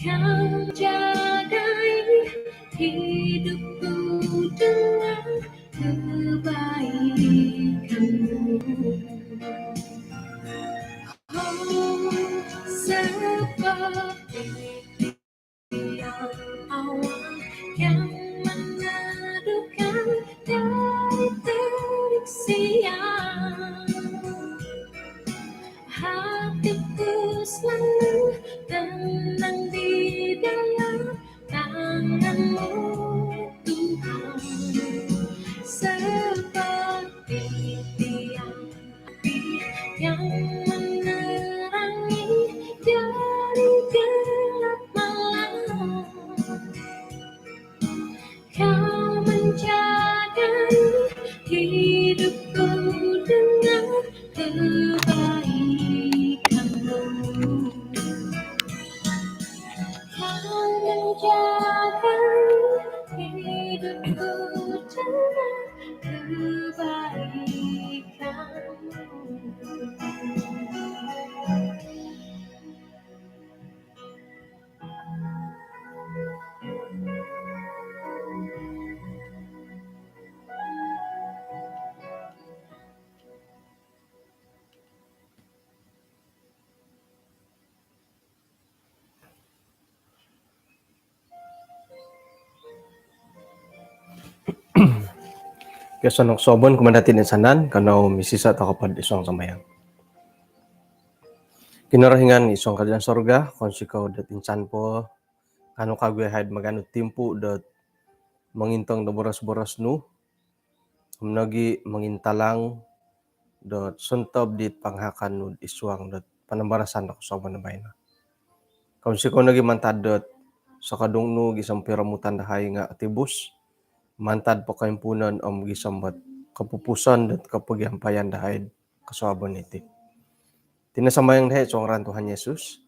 Kau jagai hidupku dengan kebaikanmu. Oh, seperti yang awan yang meneduhkan dari terik siang. Hatiku selalu tenang di dalam tanganmu, Tuhan. Seperti tiang api yang menerangi dari gelap malam. Kau menjagai hidupku dengan kebaikanmu. Kau menjagai hidupku dengan kebaikanmu. Kesanok sobon kumadatin insanan kanau misisa takapad isong samayang. Kinarahingan isong kadian sorga konsikaw dat insan po kanu kagwe haid maganu timpu dat mangintong da boras-boras nu umnagi mangintalang dat suntob dit panghakan nu isuang dat panambarasan ako sobon na bayna. Konsikaw nagi mantad dat sakadung nu gisam piramutan dahay nga atibus mantad po kaimpunan gisambat kapupusan dat kapagyampayan dahay kasabon iti. Tinasamayang dahay sa ngaran Tuhan Yesus.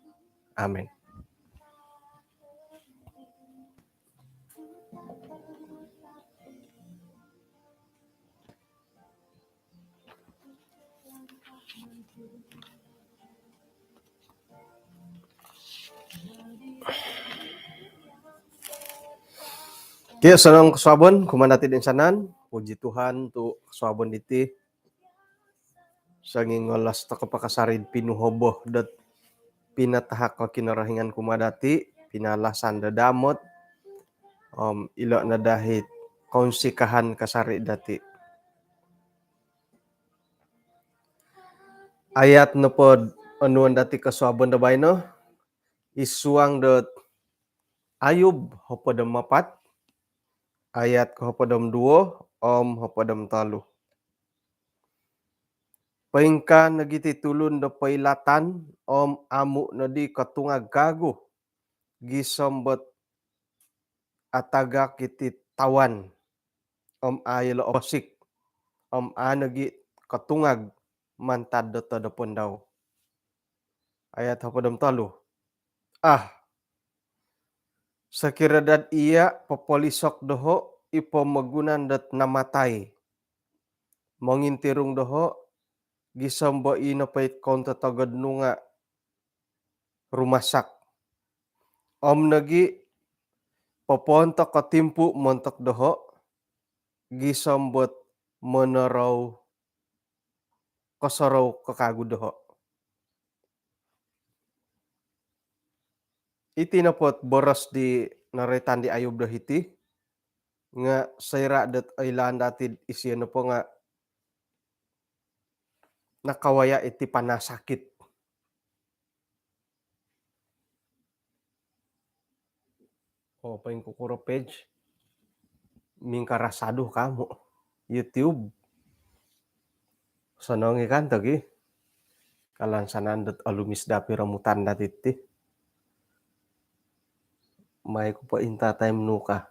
Amen. Kaya sanang kasabon kumanatin insanan puji Tuhan tu kasabon iti sanging ngolas ta kapakasarid pinuhoboh dat pinatahak ka kinarahingan kumadati pinalasan da damot ilo na dahit konsikahan kasari dati ayat na pod anuan dati kasabon da bayno isuang dat Ayub hopadam 4 ayat ke hopadam 2 hopadam 3. Paingka nagiti tulun da pailatan amu na di katungag gago gisambet atagak iti tawan ayala osik anagi katungag mantad da tadapon daw. Ayat hopadam 3. Sakiradad iya papolisok doho ipo magunan dat namatay. Mangintirong doho gisamba ina pait konta tagad nunga rumasak. Nagi paponta katimpu montak doho gisambot menaraw kasaraw kakagu doho. Iti napot boras di naretan di Ayub dahiti nga sayra dat ailan datid isya na po nga nakawaya iti panasakit. Paing kukuro page mingkarasado kamo YouTube sanongi kan tagi kalansanan dat alumis dapi ramutan datiti may ko pa inta time nuka.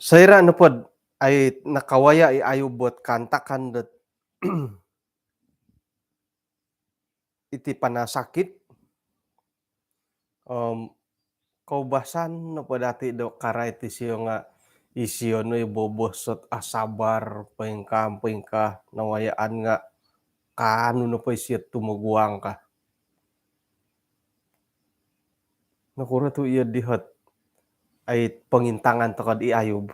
Sayra na pod ay nakawaya Ayub bot kantakan dat iti panasakit kaubasan na po dati do karay iti siyo nga Isiyo no ibobosot asabar pengka nawayaan nga kaano na pa siya tumuguang ka. Nakura to iya dihat ay pangintangan to kad iayob.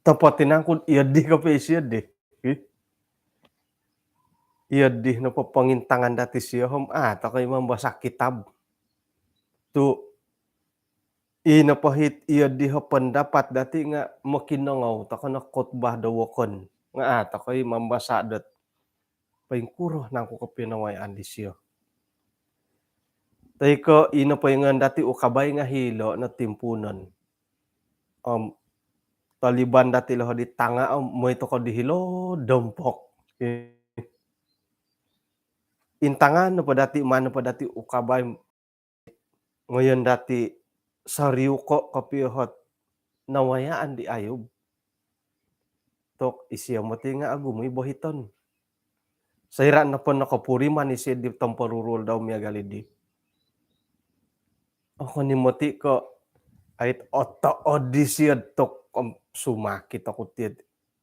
Tapatin angkod iya di ka pa siya di. Iya di na papangintangan dati siya hom ta kay mambasa kitab. Tu inapahit iya di ha pendapat dati nga makinangaw ta kana khotbah dawakon nga ta kay mambasa dat paingkuro nang ko kapinawayaan di siya. Tay ko inapaingan dati o kabay nga hilo na timpunon. Taliban dati laho di tanga moy to ko di hilo dompok. Intangan no pa dati mano pa dati o kabay ngayon dati sariw ko kapihot nawayaan di ayob. Tok isiya mo ti nga agumoy bohiton. Sayra na po nakapuriman ni siya di tamparurul daw miya galidi. Ako ni moti ko ay oto odisiyad tok sumakit ako tiyad.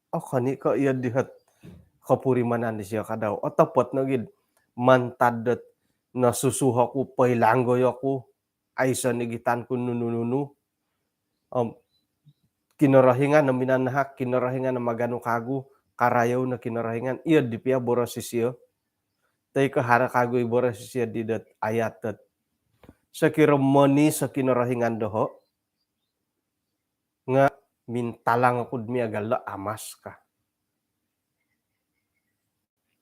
Ako ni ko iya dihat kapurimanan ni siya kadaw. O tapot na gid mantadet nasusuha ko pailanggoy ako ay sa nigitan ko nunununu. Kinarahingan na minanahak, kinarahingan na magano kago, karayaw na kinarahingan. Iya di piya boras siya. Tay kahara kago boras siya di dat ayatet. Sa kiromoni sa kinarahingan doho nga mintalang ako miya gala amas ka.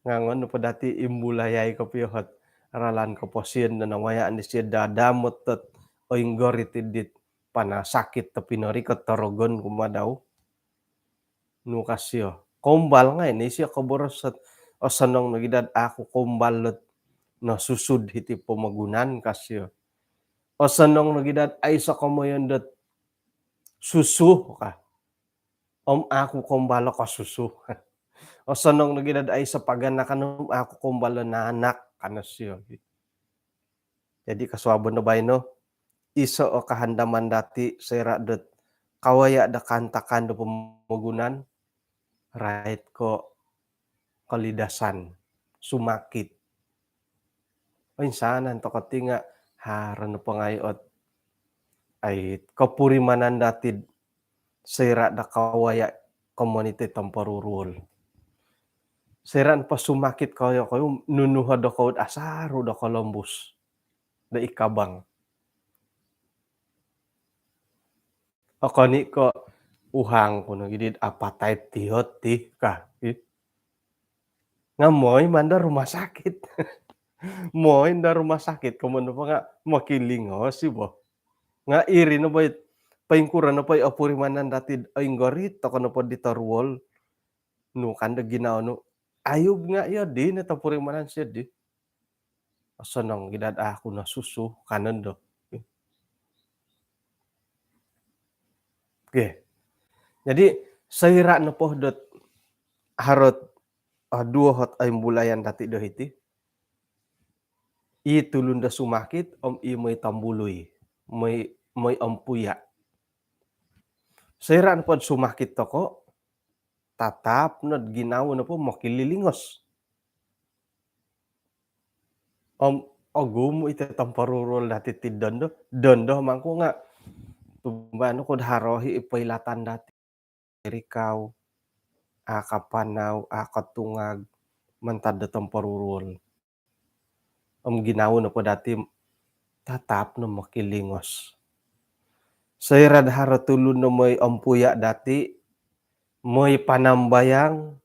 Ngangon no pa dati imbulayay ko piyot aralan ko po siya na nawayaan ni siya dadamot at oinggoritidit panasakit ta pinarikat tarogon kumadaw. Nukasyo. Kombal nga ni siya kaboros at osanong nagidad ako kombalot na susud hiti pamagunan kasyo. Osanong nagidad ay sa kamoyon dat susu ka. Ako kumbalo ka susu. Osanong nagidad ay sa paganakan ako kumbalo na anak kanasyo. Jadi kaswabon na bay no? Iso o kahandaman dati sera dat kawaya da kantakan do pamagunan. Right ko kalidasan, sumakit. O insanan to katinga haran no pangayot ay kapurimanan dati sira da kawaya community tamparurul. Seran pa sumakit kayo nunuha da kaud asaro da Columbus da ikabang. Ako ni ko uhang ko gidid apatay tihot ti ka. Nga moy manda rumah sakit. Moy da rumah sakit kumano pa nga makilingos ibo. Nga iri no ba paingkuran no pa apurimanan dati ainggorit to no pa ditarwol. No kanda ginaw no ayob nga ya di na tapurimanan siya di. Asanang gidad ako na susu kanan do. Okay. Jadi sayra na po dot harot duohot ay bulayan dati dahiti. Itulun da sumakit may tambuloy. May ampuya. Sayra na po sumakit to ko. Tatap na ginawa na po makililingos. Agum iti tamparurol dati ti dondo. Dondo man ko nga. Tumano ko harohi ipailatan dati. Rikaw, akapanaw, akatungag, mantad da tamparurol. Ginawa na po dati tatap na makilingos. Sayra haro tulun na may ampuya dati. May panambayang.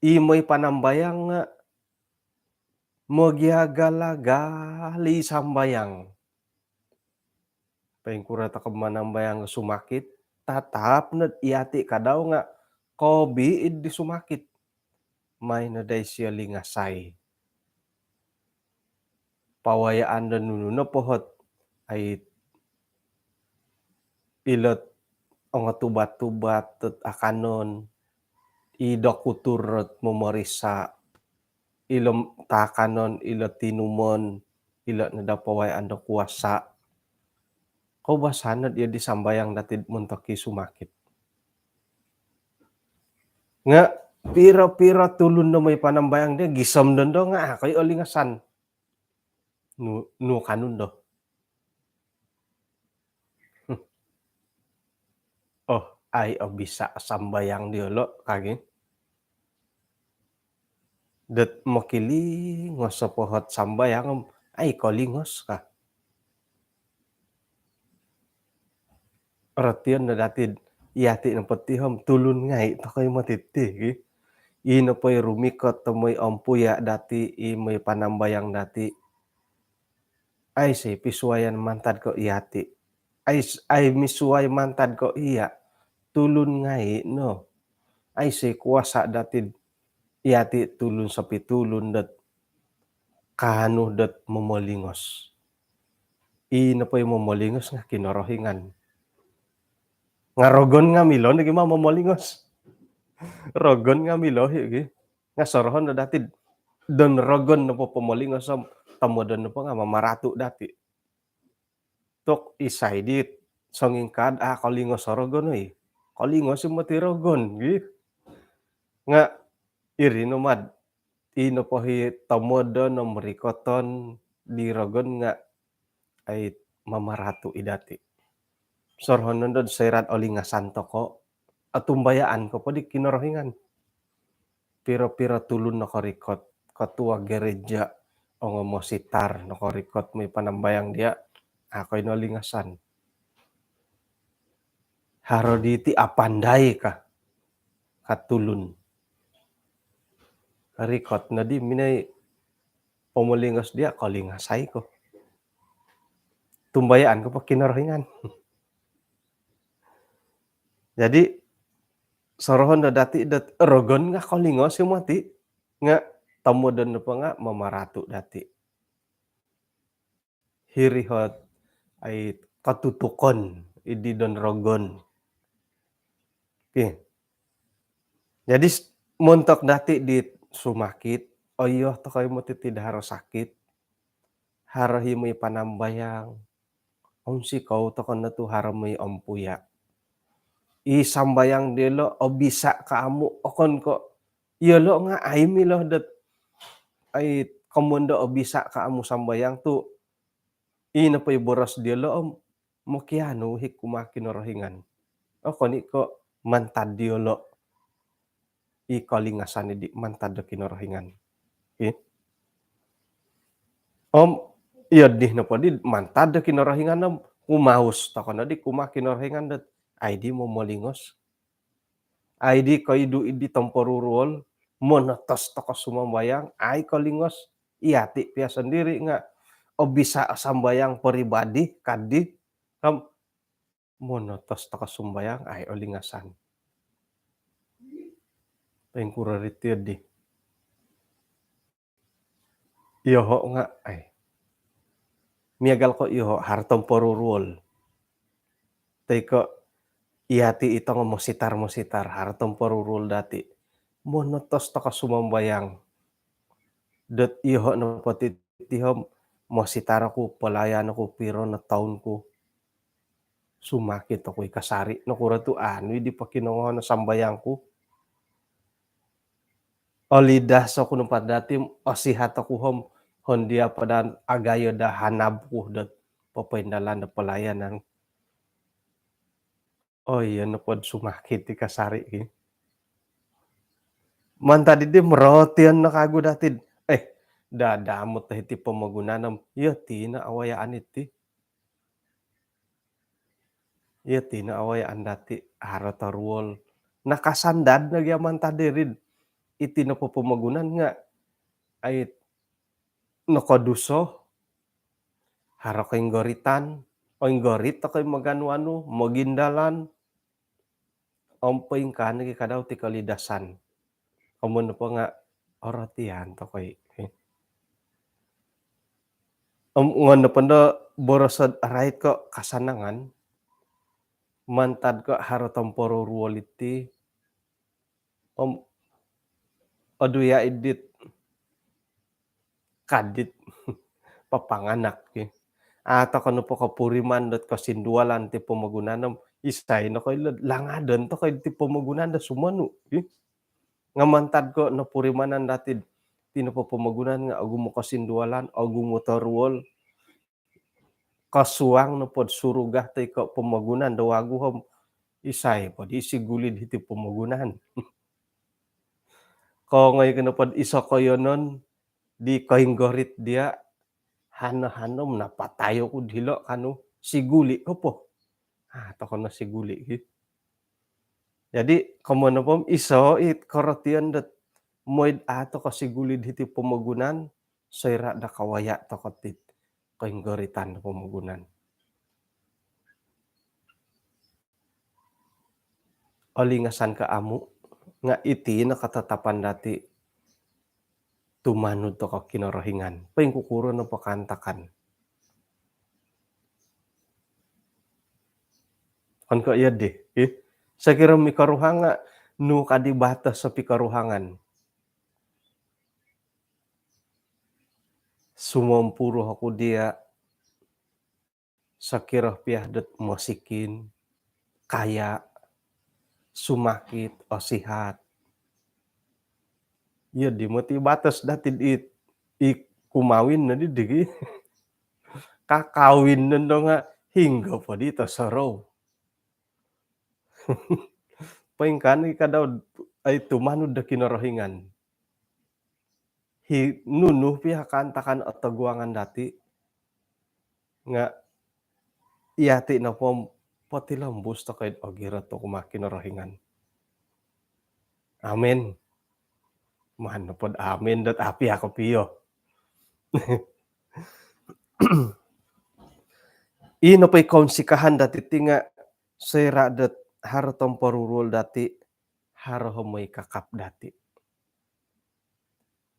May panambayang nga. Magyagalagali sambayang. Paingkura ta manambayang sumakit. Tatap na iati ka daw nga. Kobi di sumakit. May naday siya lingasay. Pawayaan na nuno pohot ay ilot ang tubat-tubat at akanon idakuturot momarisa ilom takanon ilot tinumon ilot na daw pawayaan da kuwasa Kau basanad ieu disambayang datid muntok ki sumakit. Nga pira-pira tulun na may panambayang dia gisom dondo nga akoy olingasan. Nu kanundo. Oh, ay o bisa sambayang diolo kage. Det makilingos sa pohot sambayang ay kolingos ka. Ratiyon na datid iyati na patihom tulun ngai tokoy matiti. Ino po'y rumikot tomoy ompuya dati i may panambayang dati. Ay si pisuayan mantad ko iyati. Ay misuway mantad ko iya. Tulun ngai no. Ay si kuasa datid iyati tulun sa pitulun dat kano dat momolingos. Ino po'y momolingos nga kinorohingan. Nga rogon nga milo nagi momolingos. Rogon nga milo higi. Nga sorohon na datid don rogon na po pomolingos sa tamodon na po nga mamaratu dati. Tok isay dit songingkad kolingos sa rogon oy. Kolingos yung mati rogon gi. Nga iri nomad ino po hi tamodon no merikoton di rogon nga ay mamaratu idati. Sorohon nondod serat olingasan toko atumbayaan ko po di kinorohingan. Piro-piro tulun nakarikot ketua gereja o ngomositar nakarikot may panambayang dia ako'y nolingasan. Haro diti apandai ka katulun. Rikot na di minay pomolingos dia kolingasay ko. Tumbayaan ko pa kinorohingan. Jadi sorohon na dati dat rogon nga kolingos yung mati nga tamodon na pa nga mamaratu dati. Hirihot ay katutukon idi don rogon. Okay. Jadi montok dati di sumakit oyo to kayo mo titid haro sakit. Haro himoy panambayang. Sikaw to na to haro may ompuya. Isambayang dilo o bisa kaamu okon ko yolo nga ay milo dat ay komundo o bisa kaamu sambayang tu ina pa'y boras dilo mokiano hik kumakinorohingan. Okon ko mantad diolo i kolingasan di mantad do kinorohingan. Okay? Iyod na po di mantad do kinorohingan na kumaus tako na di kumakinorohingan dat ay di momolingos. Ay di kaidu idi temporurol monotos toko sumambayang ay kolingos iyati pia sendiri nga o bisa sambayang pribadi kadi kam monotos toko sumbayang ay olingasan. Pengkuraritir di. Iyoho nga ay. Miagal ko iyoho hartom porurul. Teko iyati ito nga mositar hartom porurul dati. Monotos to ka sumambayang. Dat iyoho na patitihom mositar ako palayan ako piro na taon ko. Sumakit ako'y kasari. Nakura to di pa kinungo na sambayang ko. Olidas ako nung padati osihat ako hondia padan agayo da hanab ko dat papaindalan na palayanan. Yan na pod sumakit ti kasari ki. Mantadi di merotian na kago datid. Dadamot na iti pamagunanam. Ti na awayaan iti. Ti na awayaan dati haro taruol. Nakasandad na gyaman tadirid. Iti na pamagunan nga ay nakaduso. Haro kayong goritan. O yung gorit ako'y magano-ano, magindalan. Paing ka nagikadaw ti kalidasan. Kamuno pa nga oratian to koy. Ngono pa na borosod aray ko kasanangan. Mantad ko haro temporurwal iti. Aduya idit kadit papanganak. Ato kano po kapuriman dat kasindualan ti pamagunanam, isay na koy langaden to kay ti pamagunan da sumano, Ngamantad ko napurimanan dati ti napapamagunan nga agum mo kasindualan, agum mo taruol, kasuang na pod surugah ti ka pamagunan dawaguhom, isay pod isigulid iti pamagunan. Kongay ka na pod isa kayonon, di kainggorit dia, hana-hanom napatayo ko dilo kano, siguli ko po. Ato ko na siguli. Jadi kamano pom iso it karatian dat moyd ato kasigulid iti pamagunan, sayra da kawaya to ket kainggoritan da pamagunan. Olingasan ka amo, nga iti nakatatapan dati tumanud to ka kinarahingan, paingkukuro no pakantakan. Kan kaayad sakira mikaruhanga no kadibatas sa pikaruhangan. Sumampuro ako dia sakira piadat masikin, kaya, sumakit o sihat. Ya di mo ti batas dati kumawin na di kakawin na do nga hingga pa dito sa raw. Paingkan ikadaw ay tumanod da kinarahingan. Nuno piha kantakan at taguangan dati nga iyati na pom pati lambus ta kay agira to kumakinarahingan. Amen. Mano pod amen dat api ako piyo. Ino pa'y konsikahan dati ti nga sayra dat haro tong parurul dati, haro may kakap dati.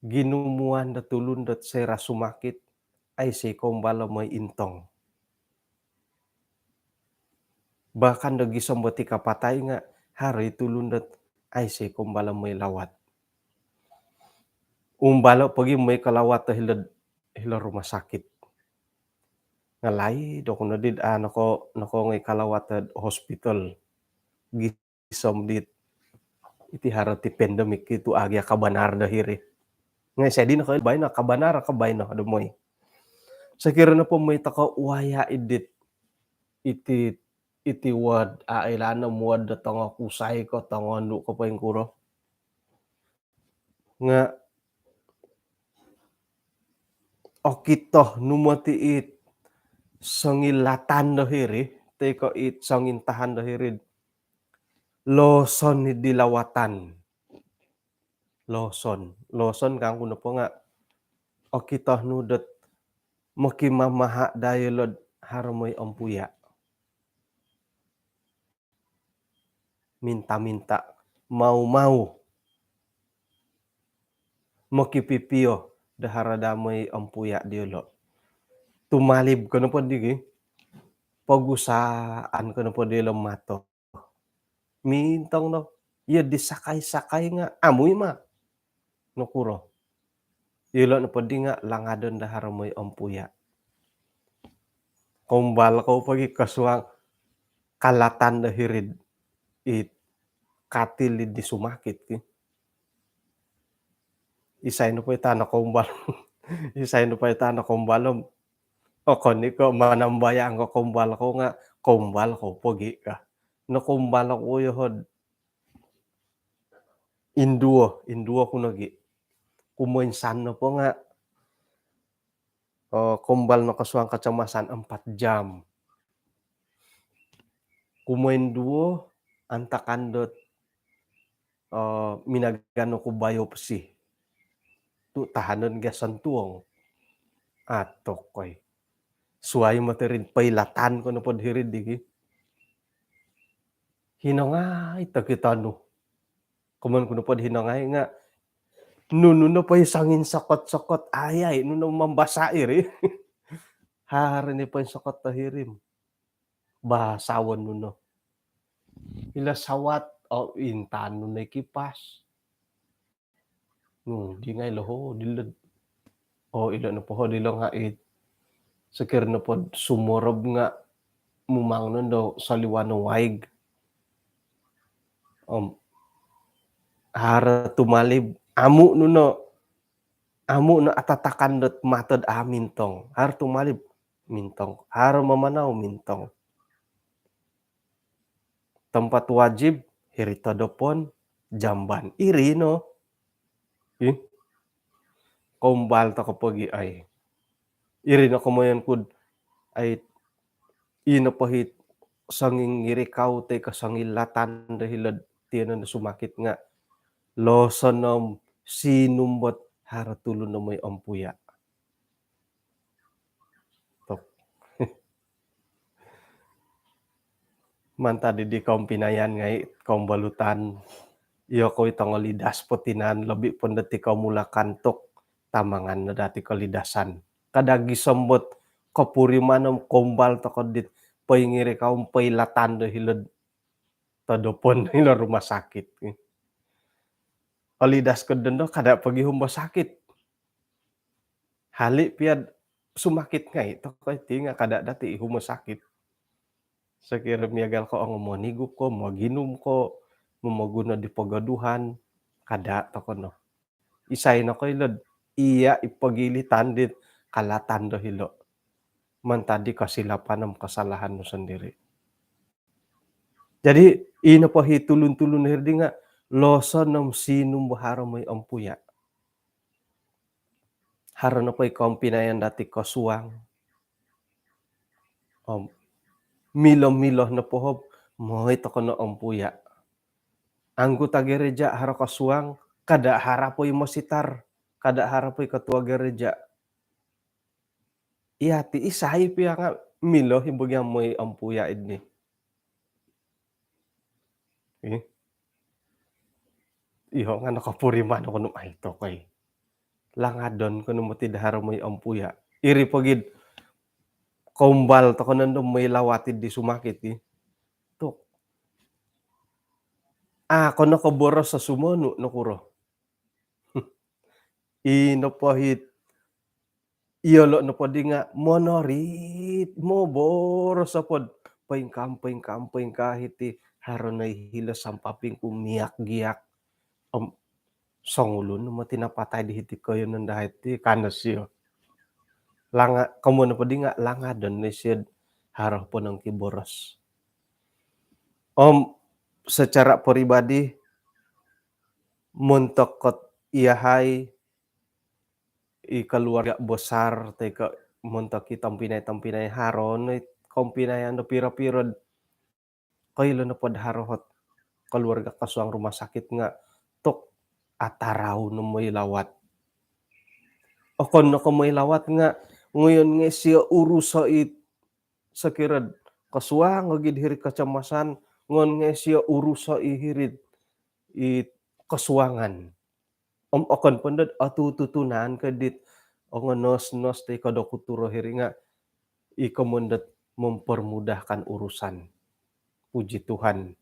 Ginumuan da tulun dat sayra sumakit, ay say kumbala may intong. Bahkan da gisombo ti kapatay nga, hari tulun dat ay say kumbala may lawat. Umbala pagi may kalawat ta hila rumah sakit. Ngalay do kuno did nako ngay kalawat ta hospital. Gisom dit iti haro ti pandemic itu agya kabanar dahiri. Ngay siya di na kayo bay na kabanar kabay na adumoy. Sakira na po may taka waya idit iti wad ailanam wad da tanga kusay ko tanga anu ko pa yung kuro. Nga okito numati sangilatan dahiri teko sangintahan dahiri loson ni dilawatan. Loson kang kuno po nga okito nudat makimamaha dayolod haramoy ampuya. Minta-minta, mau-mau, makipipiyo daharadamay ampuya diolo. Tumalib ko na po digi, pagusaan ko na po dilo mato. Mintong no, iya disakay-sakay nga, amoy ma, nukuro. Ilo na po di nga langadon daharamay ampuya. Kumbal ko pagi kasuang kalatan dahirid katilid di sumakit ki. Isay no pa itana kumbal. Isay no pa itana kumbalom. O koni ko manambayang ko kumbal ko nga kumbal ko pagi ka. No kumbal ko yohod induo ko nagi. Kumoinsan na po nga kumbal no kasuang kacamasan 4 jam. Kumoinduo antakandot minagano ko biopsy. Tu tahanon ga santuong. Atok koy. Suway materin pailatan ko na pod hirid digi. Hinangay takitano. Kuman ko na pod hinangay nga nuno na pa sangin sakot-sakot ayay nuno mambasair Hari ni pa sakot tahirim. Basawan nuno. Ila sawat o intan nuno kipas. Di ngay loho dilad. O ilo na po dilo nga Sekiranya pod sumorob nga mumangnon daw saliwano waig, hara tumalib amu no atatakan dot mated mintong, hara tumalib mintong, hara mamanaw mintong. Tempat wajib hirita dopon jamban, iri no, ih, kombal ta kapagi ay, iri na kumayan kud ay inapahit sanging irikaw te kasangilatan dahilad tiyan na sumakit nga losonom sinumbot hara tulo na may ampuya. Tok. Manta di kaum pinayan ngay kaum balutan iyo ko itong lidas potinan labi pon dati kaum mula kantok tamangan na dati kalidasan. Kadagi sambot kapuri manom kombal to kodit paingiri kaum pailatan dahilad tadopon ila rumah sakit. Alidas ko dendo kada pagi humba sakit. Hali piad sumakit ngay to koy tinga kada dati humba sakit. Sakira miagal ko ang manigup ko, maginom ko, mamaguna di pagaduhan, kada to kono. Isay na koy lod, iya ipagilitan dit kalatan do hilo. Mantadi kasilapan ng kasalahan mo sendiri. Jadi ina pa hitulun-tulun hirdi nga loson ng sinum baharo may ampuya. Haro na pa ikaw pinayan dati kasuang. Milo-milo na pohob mo'y to kono ampuya. Anggota gereja haro kasuang kada harapoy masitar, kada harapoy katua gereja. Iya ti isay piya nga milo hibagyan mo'y ampuya idni. Iho nga nakapuriman ako nung ay to kay langadon kuno mo ti daharo mo'y ampuya. Iri pagid kombal to kono may lawatid di sumakit tok. Kono kaboros sa sumono no kuro. Inapahit iyolo no podi nga monorit mo boros sa pod paingkam kahit ti haro na hilas sampaping kumiyak-giyak. Songulun mo tinapatay di hiti kayo nang dahit ti kanas yo. Langa kamo na podi nga langadon ni siyad haro po ng kiboros. Secara pribadi muntok kot iyahay keluarga besar teka muntok kitang pinay haron kaum pinayan no pira-pira kailo na pod harohot keluarga kasuang rumah sakit nga tok ataraw no may lawat. Okon no may lawat nga ngayon nga siya urusa sakirad kasuang agid hiri kacamasan ngon nga siya urusa ihirid kasuangan. Okon pondod atututunan kadit o nga nos te kadokuturo hiri nga ikamundat mempermudahkan urusan. Puji Tuhan.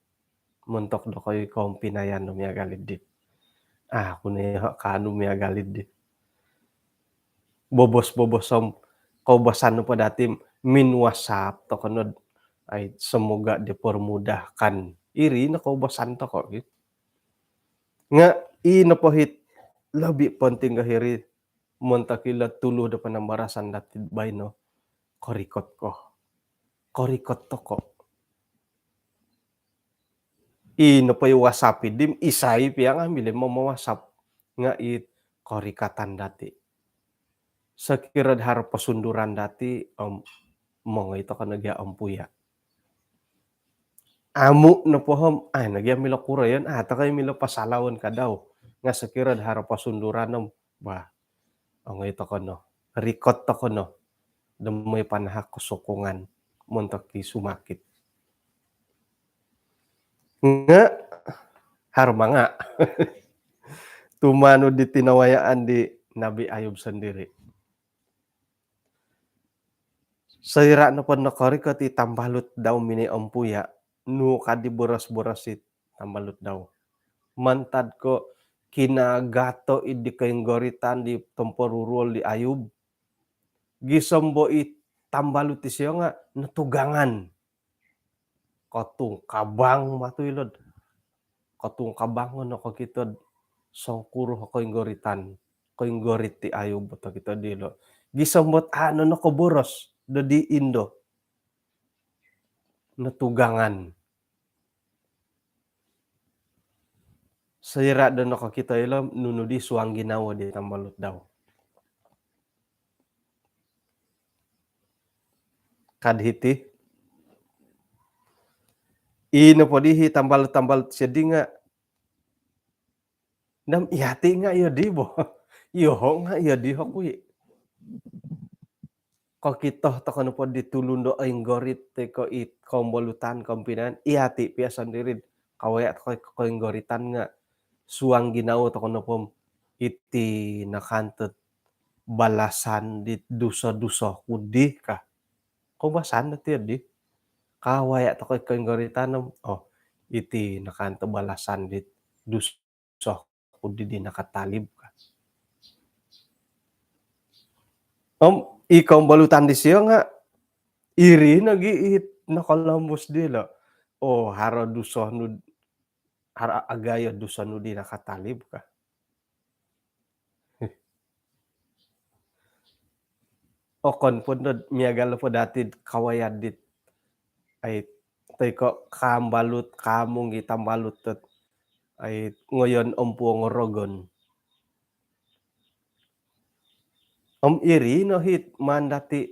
Muntok do kayo kaum pinayan no miya galid di. Kuno kanu miya galid di. Bobos-bobos kaubasan no pa dati minwasap to kanod ay semoga dipermudahkan. Iri na kaubasan to ko. Nga inapahit labi penting kahiri montakila tuluh da panambarasan dati bay no korikot ko. Korikot to ko. Inapay wasapi dim isay piya nga bilin mo mawasap nga korikatan dati. Sakirad haro pasunduran dati mga ito ka nagya ampuya. Amu na pohom nagya mila kura yan takay mila pasalawon ka daw nga sakirad haro pasunduran ba ang ito ko no rikot to ko no damay panahak kusukungan muntak ki sumakit nga harma nga tumano di tinawayaan di Nabi Ayub sendiri. Sayra na pod nakarikat tambalot daw mini ampuya no kadi boras-borasit tambalot daw. Mantad ko kinagato idi kayong goritan di temporurol di Ayub. Gisombo tambalut ti siya nga natugangan. Katung kabang matulod, katung kabangon ako kitod sangkuro ako inggoritan, kainggorit ti ayub ta kita dilo. Gisambot ano na ko boros, dadi indo, natugangan. Sayra da ako kita ilo, nunudi suang ginawa di tambalut daw. Kadhiti, ino po dihi tambalut-tambalut siya di nga, nam ihati nga iya di bo. Iho nga iya di hokuy. Ko kitoh to kono po ditulundo aing gorit te ko it kombolutan kompinan ihati pia sandirin kawaya ko koinggoritan nga suang ginao to kono pom iti nakantet balasan di duso-duso kudi ka. Kubasan na ti di kawaya to koinggoritan oh iti nakantet balasan di duso kudi di nakatalib ka. Ikaw balutan di siya nga iri nagiit nakalambos dila. Oh, haro duso nu hara agayo duso nu di nakatalib ka. O kon pundod miagal po dati kawayad dit ay tay ko kambalut kamong gitambalut tet ay ngoyon ompuong rogon. Iri no hit mandati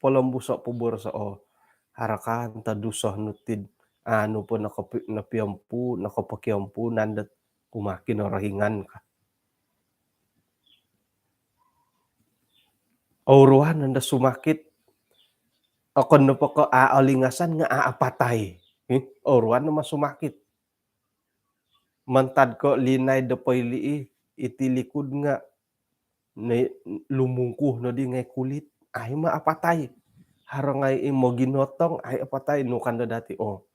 polombuso pubur sa o harakan ta duso nutid ano po napiyampu nakapakiyampu nandat kumakin orahingan ka. Auruhan nanda sumakit akon no po ko aalingasan nga aapatay. Auruhan na masumakit. Mantad ko linay dapoy lii iti likod nga lumungkuh no di ngay kulit ay maapatay. Haro ngay imo ginotong ay apatay no kanda dati o.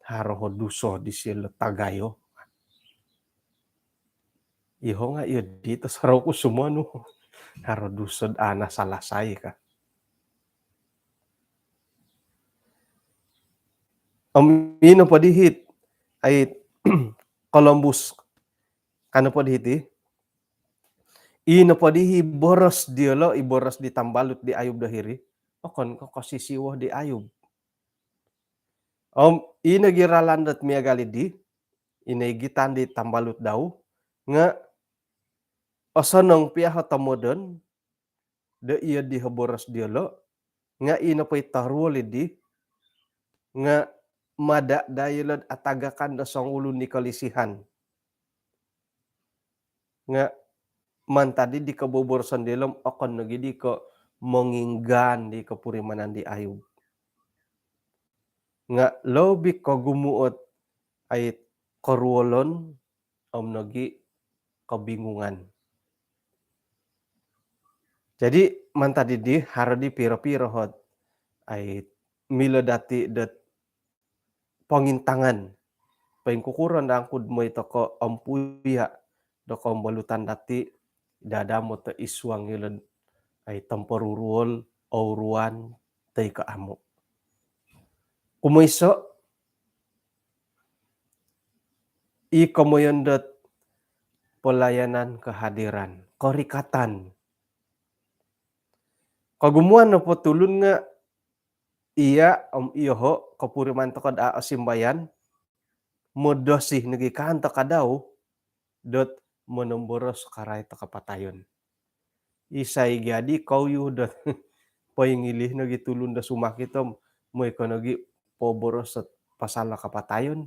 Haro ho duso di sila tagayo. Iho nga iyo dito sa raw ko sumano. Haro dusod ana salasay ka. Ino po dihit ay Columbus kano po dihiti? Ino po dihi boros diolo iboros di tambalut di ayub dahiri. Okon ko kasisiwah di ayub. Ino giralandat miya galidi inaigitan di tambalut daw nga osonong piaho tamodon de iya di boros diolo nga ino pa'y taruo lidi nga mada dayolod atagakan da song ulun ni kalisihan nga mantadi di kaboborosan dilom okon no gidi ko monginggan di kapurimanan di ayub nga lobi ko gumuot ay karuolon nogi kabingungan. Jadi mantadi di hardi piro-piro hot ay milo dati dat pangintangan paingkukuran da angkud mo ito ko ampuya do kombalutan dati dadamo ta iswang yun ay tamporuruol auruan tay kaamo. Kumiso ikamoyondot pelayanan kehadiran korikatan kagumuan na po tulun nga iya iyoho kapuriman to kad asimbayan modosih nagikanta kadaw dot monomboros karay to kapatayon. Isay gadi kauyo dot paingilih na gitulun da sumakitom mo ikonogi poboros at pasala kapatayon.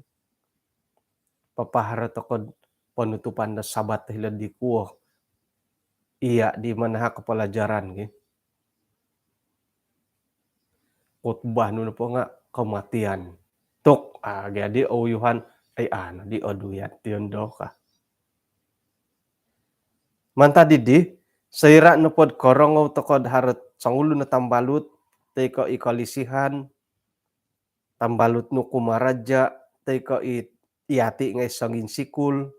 Papahara to kod panutupan da sabat hilad di kuo. Iya di manaha kapalajaran gi. Khotbah no po nga kematian. Tok gadi oyuhan ay di oduyat tiondo ka. Manta didi sayra no pod korongaw to kod harot sangulo na tambalut tay ko ikalisihan tambalut no kumaradya tay ko iati ngay sangin sikul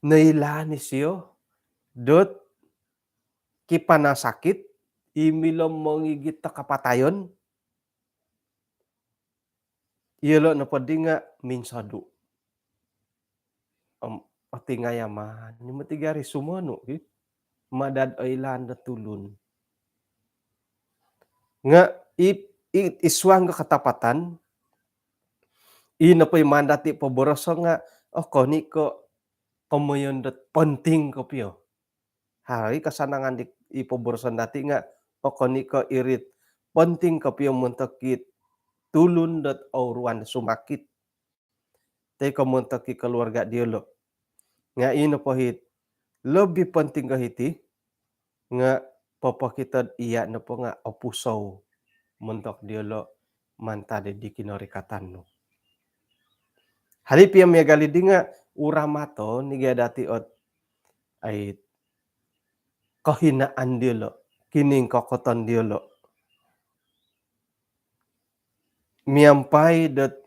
nailani siyo dot kipana sakit, imilom mangigit ta kapatayon, ielo na padi nga minsadu. Pati nga yaman, yung matigari sumano, madad aylan na tulun. Nga iswang nga katapatan, ina pa'y mandati paboroso nga, koni ko kamayon dat penting ko piyo. Hari kasanangan di ipaborosan dati nga, koni ko irit penting ko piyo muntakit tulun dat auruan sumakit. Tay kamuntaki keluarga diolo. Nga ino pahit lebih penting kahiti nga papakitad iya na po nga opusaw mentok diolo mantade di kinorikatan no. Hari pia megali di nga uramato niga dati ot ay kahinaan diolo, kining kokoton diolo. Miampai dat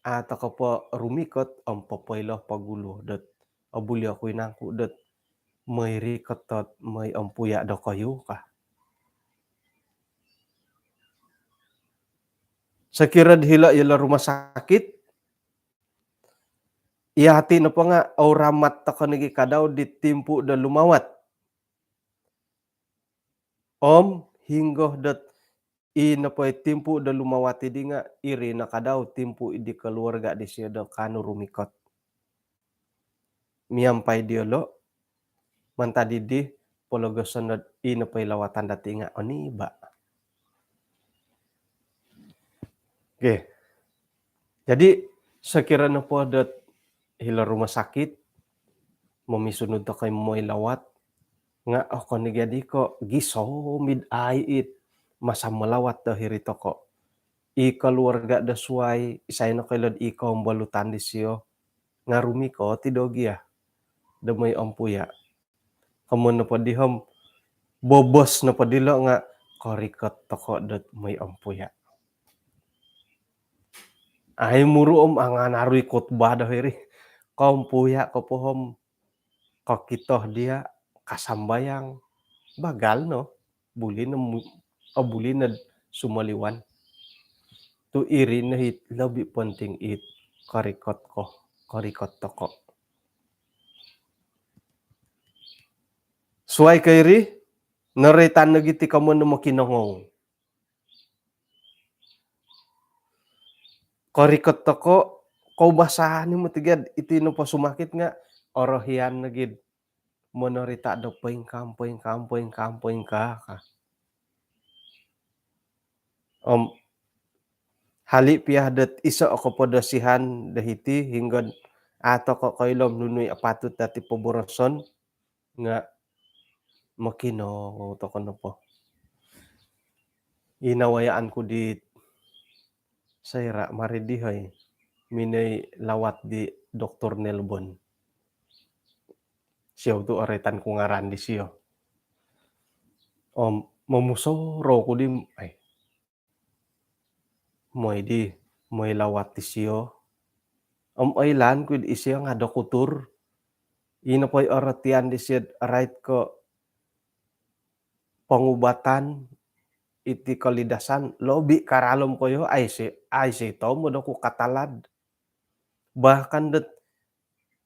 ata ko po rumikot ang papaylo pagulo dat abuli ako inangku dat may rikatot may ampuya do kayo ka. Sekira hila ila rumah sakit, ihati na pa nga auramat ta kanigi kadaw ditimpu da lumawat. Hinggoh dat ina pa timpu da lumawati di nga iri na kadaw timpu di keluarga di siya da kanu rumikot. Miampay diolo, mantadi di pologosan dat ina pa lawatan dati nga oniba. Oke. Jadi sekira na po dat hila rumah sakit, mamisunod ta kay mo'y lawat, nga ako nigadi ko gisomid it masa melawat da hirito ko. I keluarga da suai isay na kailad ikaw balutan di siyo nga rumiko tidogia da may ampuya. Kamu na pa dihom bobos na pa dilo nga korikot toko dat may ampuya. Ay muru angan aruy kotba da hiri. Kampuya ko pohom kakitoh dia kasambayang bagal no buli na sumaliwan tu iri na hit lebih penting it karikot toko suai kairi naritan na giti kamu na makinangong karikot toko kau basahan mo tigad iti no pa sumakit nga orohian na gid monorita do poing kampoing ka. Hali piyah dat isa ako podasihan dahiti hinggan ato ko kailom nunuy apatut dati poboroson nga makino to ko na po. Inawayaan ko di sayra maridihay minay lawat di Dr. Nelbon. Siyaw to aretan ko ngaran di siyo. Mamuso ro ko di moy lawat ti siyo. Aylan ko di siya nga dokutur. Ina po'y oratian di siya right ko pangubatan iti kalidasan lobi karalom ko yo ay si to mo do ko katalad. Bahkan dat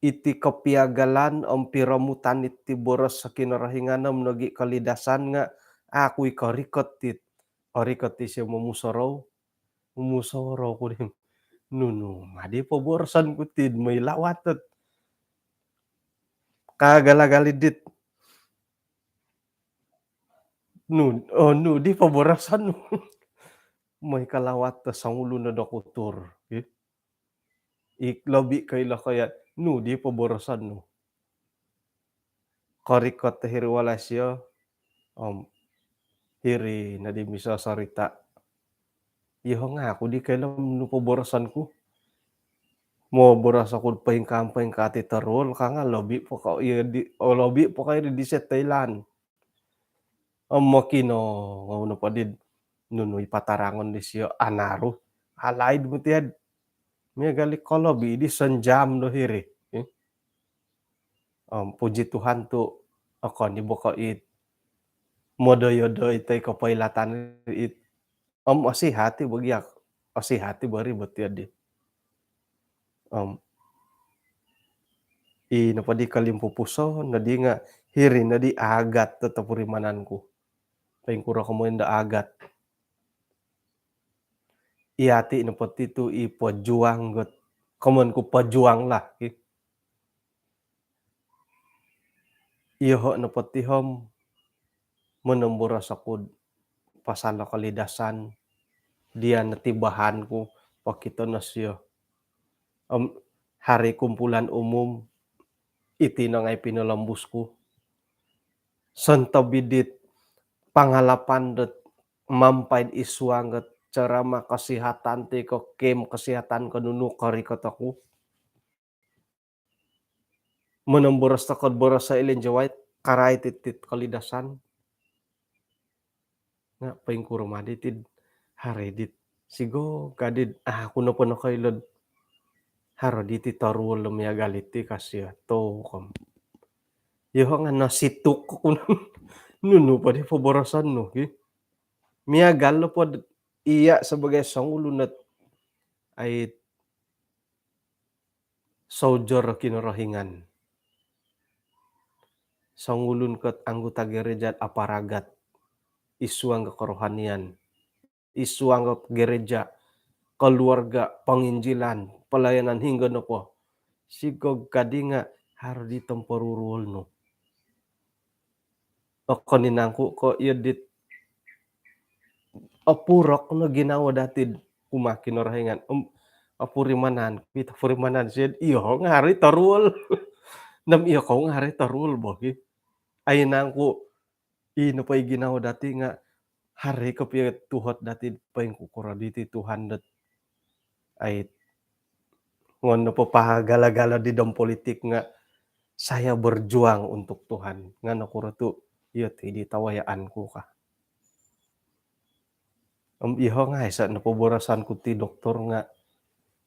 iti kapiagalan piramutan iti boros sa kinarahinganam nagi kalidasan nga ako'y karikot ti siya mumusoro ko din. Nuno, madi paborosan ko tid may lawatot. Kagalagalidit. No, di paborosan no. May kalawat ta sangulo na dokutor. Iklabi kayla kaya no, di paborosan no. Karikot ta hirwala siya. Hiri na di misa sarita. Iho nga ako di kailan no paborosan ko. Mo boras ako paing kati tarol ka nga lobi po kayo di set Thailand. Makino no pa did nunoy patarangon di siya anaro. Halaid mo tiyad. May gali ko lobi di sanjam no hiri. Puji Tuhan to Okon ibu ko it modoyodo itay kapailatan it asihati bagyak asihati bari betiadi um, napadi kalimpupuso nadi nga hiri nadi agat tatapurimananku paingkura komo agat iati napati tu ipajuang got koman ku pajuang lah iyoho napati hom menembura sakud pasala kalidasan dia natibahanku pakito nasyo hari kumpulan umum iti na ngay pinalambusku santabidit pangalapan det mampain iswanget cara makasihatan ti ko kem kesehatan kanunu kari kataku menembura sakod borasa ilin jawait karai titit kalidasan nga paing kurumadi tid haredit sigo kadid aku na po na kailod haroditi tarul lumya galiti kasya to kam yoho nga nasituk ko nunu pa di pabarasan no miagal na pod iya sebagai sangulunat ay soldier kinarahingan sangulun ket anggota gereja aparagat isuang kerohanian isuang gereja keluarga penginjilan pelayanan hingga nopo sigog kadinga harus ditemporurul no koninangku ko yedit apurok no ginawa datid umakin orahingan apurimanan kita purimanan sed iyo ngari tarul nam iyo ko ngari tarul bogi ay nangku ino pa ginawa dati nga hari kapiyat tuhot dati paing kukura diti Tuhan dat ay ngono po pahagala-gala di dalam politik nga saya berjuang untuk Tuhan nga nakura tu iyo ti ditawayaanku ka iho nga isa napabarasan ko ti doktor nga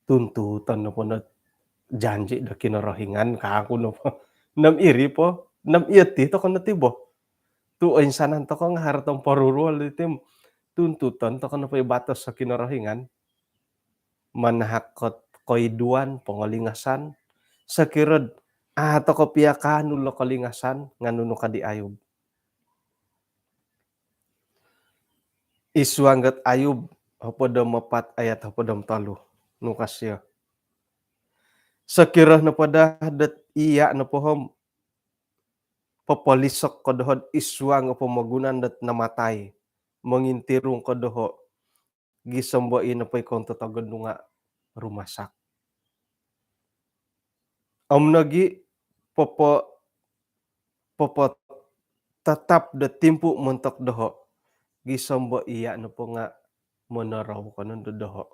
tuntutan na po na janji da kinarahingan ka ako no po nam iri po nam iyati to kan natibo tu insanan to ko nga haratang parurual itim tuntutan to kan pa batas sa kinarahingan manahakot koiduan pangalingasan sakirad to ko piyakahan ulo kalingasan nganuno kadi ayub iswanggat ayub hapadam 4 ayat hapadam 3 nukasya sakira na pada dat iya na pohom papalisok kodohod iswang pamagunan dat namatay mangintirong kodoho gisambain na pa'y konto tagad nga rumasak nagi popo tatap da timpu mentok doho gisamba iya na po nga manaraw kanon doho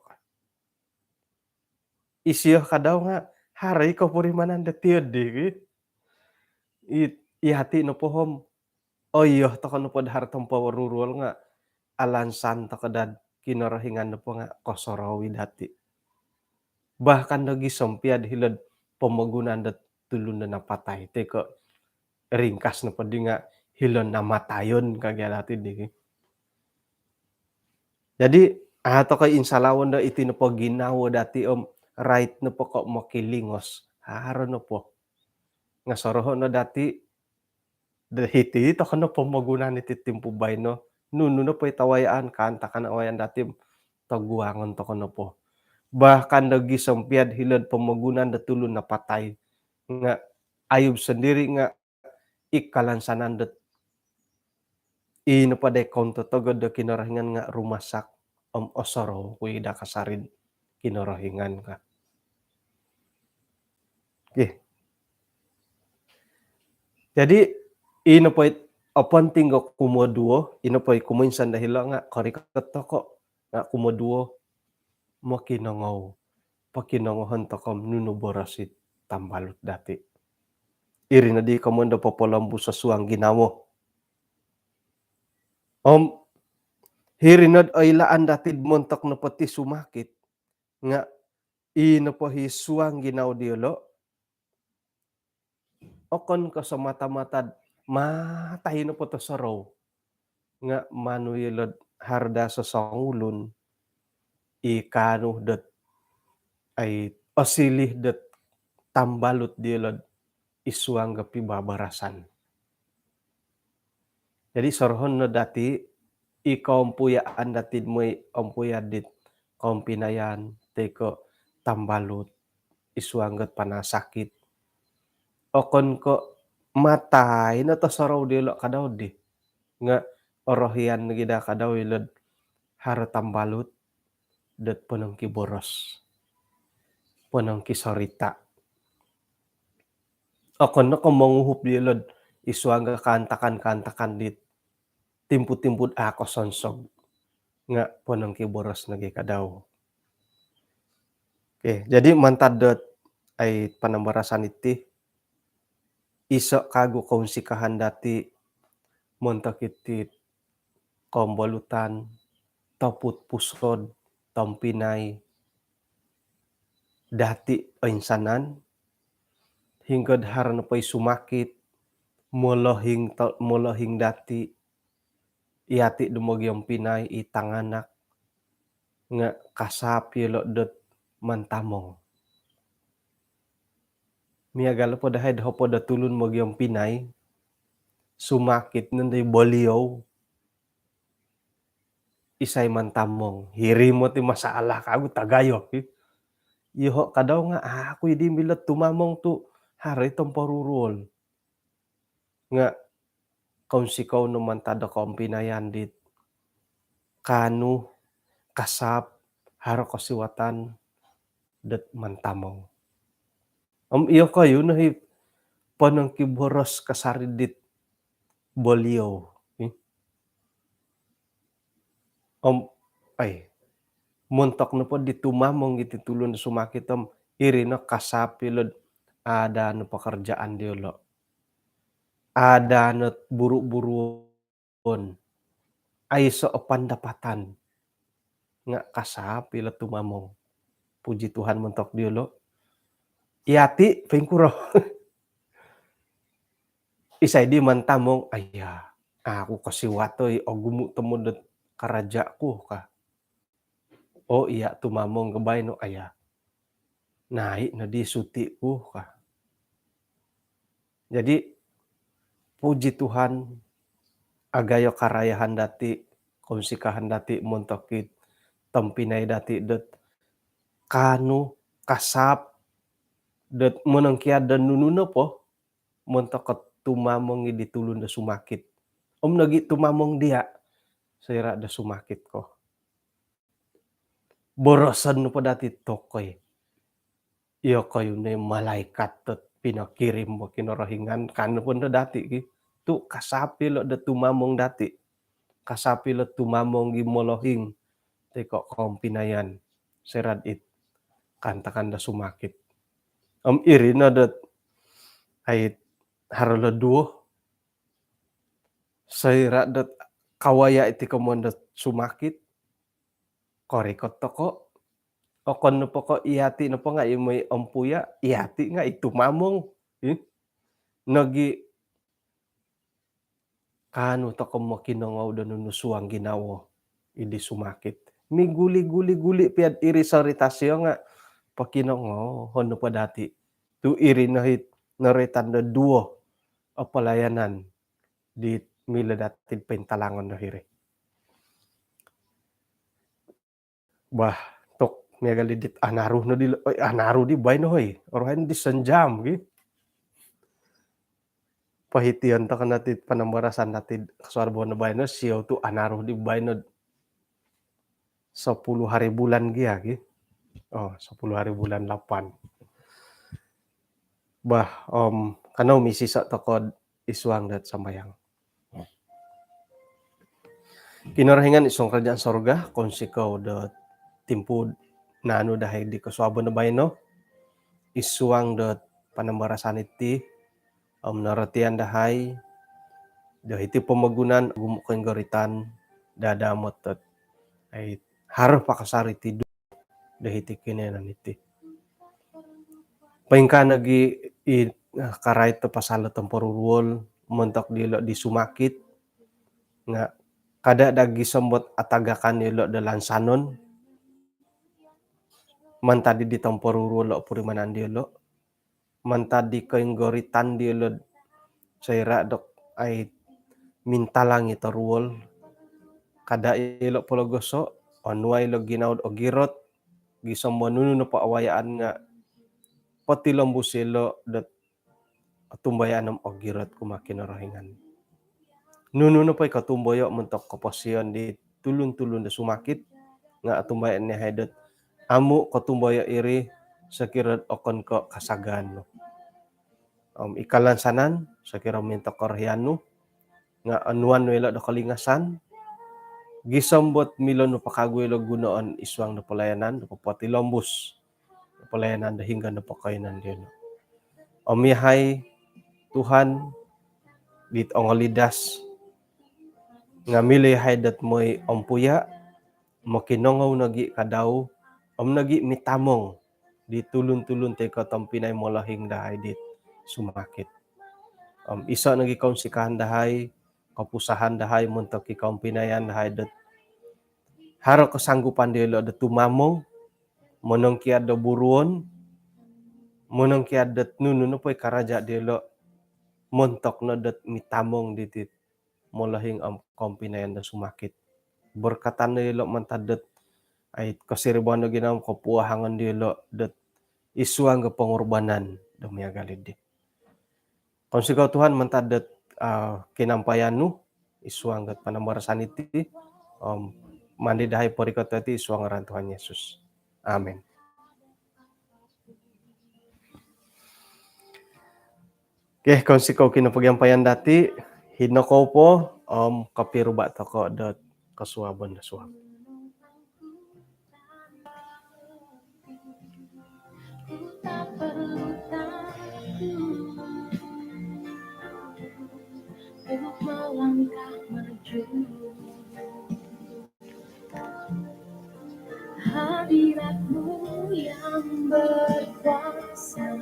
isiyo kadaw nga hari kapurimanan da tiyadi ihati na pohom iyo to kano pod hartang pawarurul nga alansan to kadad kinarahingan na po nga kosorowi dati bahkan lagi sampiad hilad pamagunan dat tulun na napatay te ko ringkas na padi nga hilon namatayon kagya dati di jadi ato kay insalawan da iti na po ginawa dati right na po ko makilingos haro na po nga soroho na dati dahiti to kano pamagunan iti timpubay no nuno na po itawayaan kanta kanawayan dati taguangon to kano po bahkan lagi sampiad hilad pamagunan da tulun na patay nga ayub sendiri nga ikalansanan dat inapaday konto tagad da kinarahingan nga rumasak osoro kuy da kasarin kinarahingan ka jadi inapoy apanting kumoduo inapoy kuminsan dahil nga karikato ko nga kumoduo makinangaw pakinangahan takam nuno barasit tambalot dati iri na di kamanda papalambu sa suang ginamo hirinad ay laan datid montak na pati sumakit nga inapahisuang ginaw diolo okon ka sa mata-matad matay na po to saraw nga manuyelod harda sa sangulon ikano dat ay asilih dat tambalot dielod iswang gapi babarasan. Jadi sorhon no dati ikaw datid moy dit kaum pinayan teko tambalut iswangget panasakit. Okon ko matay na to saraw dilo kadaw di nga orohian gida kadaw ilod haro tambalut det punong kiboros. Punong kisorita. Okon no kung manguhup dilod iswangga kantakan dit timput-timput ako sonsog nga punong kiboros nagi kadaw. Oke, jadi mantadot ay panambarasan iti iso kago kaungsikahan dati montok iti kaum balutan taput pusod tampinay dati insanan hinggod harana pay sumakit molohing dati iati dumagyong pinay itanganak nga kasapi lo dot mantamong. Miagala po dahay daho po datulun magyong pinay sumakit nanday boliyaw isay mantamong hirimo ti masalah kago tagayo. Iho kadaw nga ako di milot tumamong tu hari tong parurol nga kaun sikaw no mantada kaum pinayan dit kanu kasap haro kasiwatan det mantamong. Iyo kayo nahi panang kiboros kasaridit boliyaw. Ay montok na po di tumamong iti tulon na sumakit iri no kasapilod ada no pekerjaan diolo. Ada no buru-buruon. Ay so pandapatan nga kasapilod tumamong. Puji Tuhan montok diolo. Iati pengkuro. Isay di mantamong aya aku kasiwatoy o gumutomod karajaku ka. O iya tumamong gabay no aya. Nahi na di suti ko ka. Jadi puji Tuhan agayo karayahan dati kaungsikahan dati montokit tampinay dati det kanu kasap det menengkia dan nununo po montok tumamong di tulun da sumakit. Nagi tumamong dia saya da sumakit ko. Borosan no po dati tokoy. Iyo kayo na malaikat at pinakirim mo kinorohingan kano po na dati tu kasapi lo da tumamong dati. Kasapi lo tumamong gimolohing teko kaum pinayan serad it kantakan da sumakit. Iri na dat ay harolo duo saya dat kawaya iti kamonda sumakit korikot toko okon no po ko iati no po nga imoy ampuya iati nga itumamong nagi kano to ko mo kinongaw da nunusuang ginawo idi sumakit miguli-guli piad iri soritasyo nga pakinongaw hono pa dati tu iri nahit naritan da duo o palayanan di mila dati pentalangon no hiri. Bah tok miagalidit anaruh no di anaruh di bay no hoy orohan di sanjam gi pahitian ta kanati panambarasan nati kasarbo na bay no siyaw tu anaruh di bay no 10 hari bulan gia gi 10 hari bulan 8 bah kanaw misisa tokod iswang dat samayang kinarahingan isong kerajaan sorga konsikaw dat timpud nano dahay di kaswabo na bay no iswang dat panambarasan iti naratian dahay iti pamagunan gumukeng garitan dadamot at ay harap pakasari ti dahiti kinenan iti paingka nagi karay to pasalo tong parurwol mentok dielo disumakit nga kada dagi sembot atagakan dielo dalan sanon mantadi di temporuru lo purimanan dielo mantadi kainggoritan dielo saira dok ay mintalang itaruol kada ilo pologoso onuay lo ginaud o girot gisombo nunu no paawayaan nga patilombus ilo dat tumbayan o girot kumakinorohingan nunu no pa'y katumboyo mentok kaposiyon di tulun-tulun da sumakit nga atumbayan ni haydot amu katumboyo iri sakirad okon ko kasagan no. Ikalansanan sakira mentok korhiano nga anuan no ilo do kalingasan gisombot milon no pakagoy lo gunoon iswang no pelayanan no papatilombus no pelayanan da hingga no pakainan diyo no. Omihay Tuhan dit ongolidas nga milay haydat mo'y ompuya makinongaw nagi kadaw nagi mitamong di tulun-tulun tay katong pinay molahing dahay dit sumakit. Isa nagi kaunsikan dahay kapusahan dahay muntok ikaw pinayan dahay dat haro kasanggupan dilo dat tumamong monong kiad do buruon monong kiad dat nunu no po'y karaja dilo montok no dat mitamong ditit molahing kompinayan da sumakit. Berkatan dilo mantadet ay kasiribuan na ginam kapuahangan dilo dat isuang ga pengorbanan demi agalid di. Kung sigaw Tuhan mantadet kinampayan nu isuang gat panambarasan iti mandi dahay porikot iti isuang ngaran Tuhan Yesus. Amen. Okay, kung sikaw kinapagyampayan dati hinakaw po kapiruba toko dot kasuaban na suwab. Untuk melangkah maju, hadiratmu yang berkuasa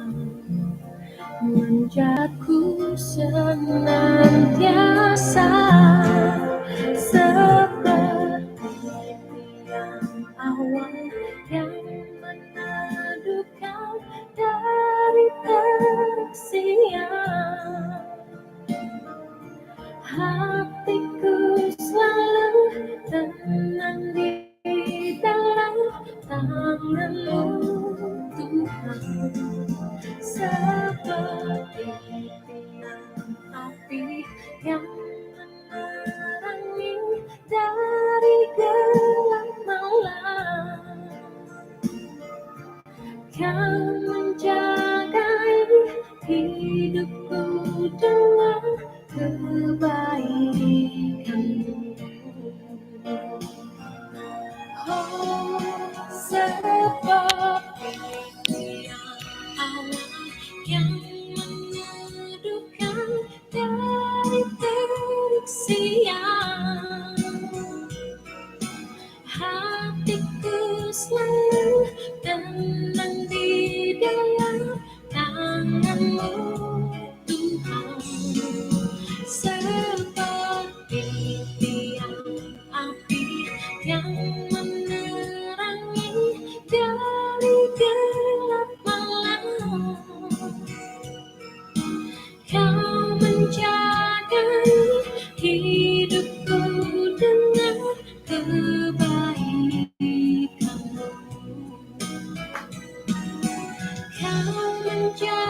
menjaku senantiasa seperti tiang awan yang meneduhkan dari terik siang. Hatiku selalu tenang di dalam tangan-Mu Tuhan, seperti tiang api yang menerangi dari gelap malam. Kau menjagai hidupku dengan kebaikan-Mu. Oh, seperti tiang awan yang meneduhkan dari terik siang. Hatiku selalu tenang di dalam tangan-Mu Tuhan, seperti tiang api yang menerangi dari gelap malam. Kau menjagai hidupku dengan kebaikan-Mu. Kau menjagai